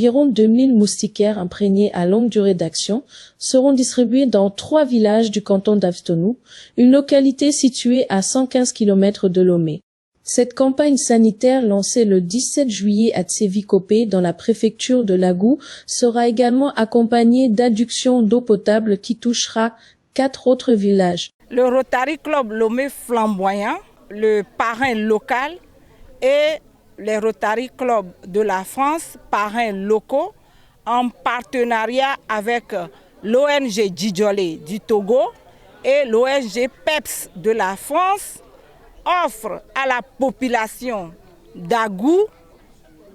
environ 2000 moustiquaires imprégnés à longue durée d'action seront distribués dans 3 villages du canton d'Avstonou, une localité située à 115 km de Lomé. Cette campagne sanitaire lancée le 17 juillet à Tsévikopé dans la préfecture de Lagou sera également accompagnée d'adduction d'eau potable qui touchera 4 autres villages. Le Rotary Club Lomé Flamboyant, le parrain local et les Rotary Club de la France, parrains locaux, en partenariat avec l'ONG Djidjolé du Togo et l'ONG PEPS de la France, offre à la population d'Agou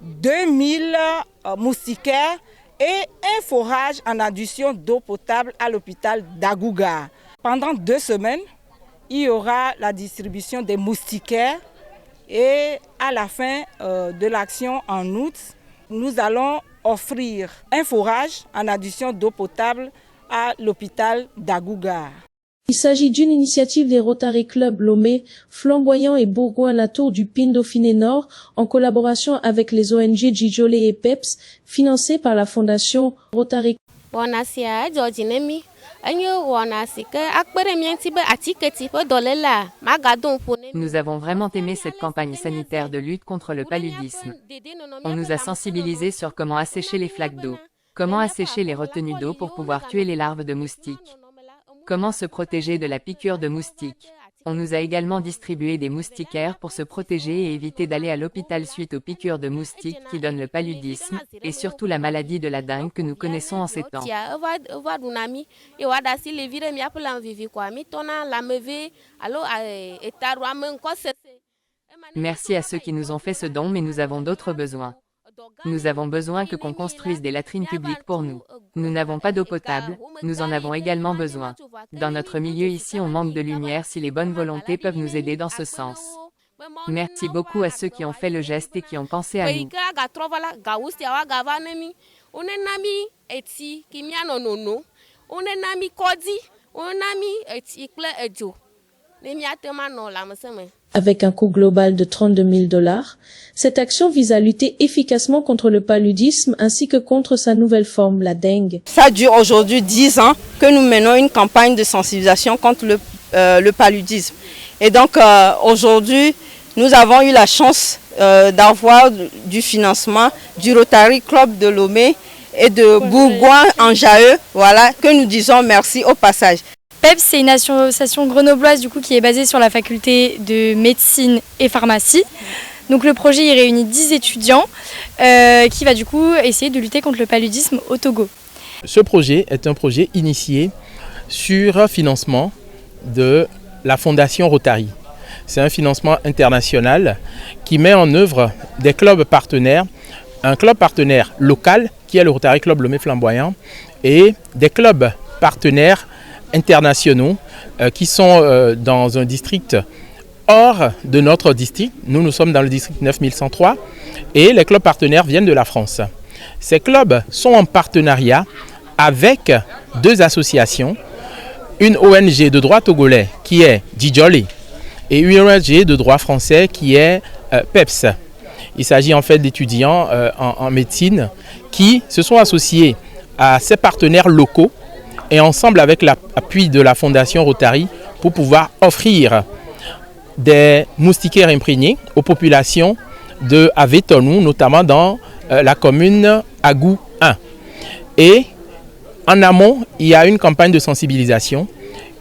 2000 moustiquaires et un forage en addition d'eau potable à l'hôpital d'Agougar. Pendant 2 semaines, il y aura la distribution des moustiquaires et à la fin de l'action en août, nous allons offrir un forage en addition d'eau potable à l'hôpital d'Agougar. Il s'agit d'une initiative des Rotary Club Lomé, Flamboyant et Bourgoin-Latour du Pine Dauphiné Nord en collaboration avec les ONG Djidjolé et PEPS, financée par la fondation Rotary. Nous avons vraiment aimé cette campagne sanitaire de lutte contre le paludisme. On nous a sensibilisés sur comment assécher les flaques d'eau, comment assécher les retenues d'eau pour pouvoir tuer les larves de moustiques. Comment se protéger de la piqûre de moustiques. On nous a également distribué des moustiquaires pour se protéger et éviter d'aller à l'hôpital suite aux piqûres de moustiques qui donnent le paludisme et surtout la maladie de la dengue que nous connaissons en ces temps. Merci à ceux qui nous ont fait ce don, mais nous avons d'autres besoins. Nous avons besoin qu'on construise des latrines publiques pour nous. Nous n'avons pas d'eau potable, nous en avons également besoin. Dans notre milieu ici, on manque de lumière, si les bonnes volontés peuvent nous aider dans ce sens. Merci beaucoup à ceux qui ont fait le geste et qui ont pensé à nous. Avec un coût global de 32 000 $, cette action vise à lutter efficacement contre le paludisme ainsi que contre sa nouvelle forme, la dengue. Ça dure aujourd'hui 10 ans que nous menons une campagne de sensibilisation contre le paludisme. Et donc aujourd'hui, nous avons eu la chance d'avoir du financement du Rotary Club de Lomé et de Bourgoin-en-Jaeux, voilà, que nous disons merci au passage. PEPS, c'est une association grenobloise du coup, qui est basée sur la faculté de médecine et pharmacie. Donc le projet il réunit 10 étudiants qui va du coup essayer de lutter contre le paludisme au Togo. Ce projet est un projet initié sur financement de la Fondation Rotary. C'est un financement international qui met en œuvre des clubs partenaires, un club partenaire local qui est le Rotary Club Lomé Flamboyant et des clubs partenaires internationaux qui sont dans un district hors de notre district. Nous sommes dans le district 9103 et les clubs partenaires viennent de la France. Ces clubs sont en partenariat avec 2 associations, une ONG de droit togolais qui est Djidjolé et une ONG de droit français qui est PEPS. Il s'agit en fait d'étudiants en médecine qui se sont associés à ces partenaires locaux et ensemble avec l'appui de la Fondation Rotary pour pouvoir offrir des moustiquaires imprégnés aux populations de Avetonou, notamment dans la commune Agou 1. Et en amont, il y a une campagne de sensibilisation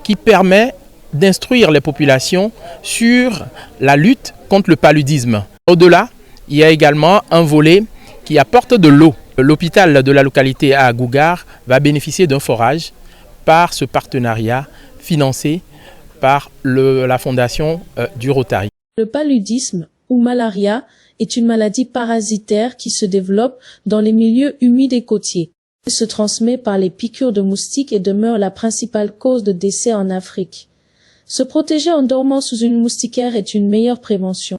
qui permet d'instruire les populations sur la lutte contre le paludisme. Au-delà, il y a également un volet qui apporte de l'eau. L'hôpital de la localité à Agougar va bénéficier d'un forage par ce partenariat financé par la fondation du Rotary. Le paludisme ou malaria est une maladie parasitaire qui se développe dans les milieux humides et côtiers. Elle se transmet par les piqûres de moustiques et demeure la principale cause de décès en Afrique. Se protéger en dormant sous une moustiquaire est une meilleure prévention.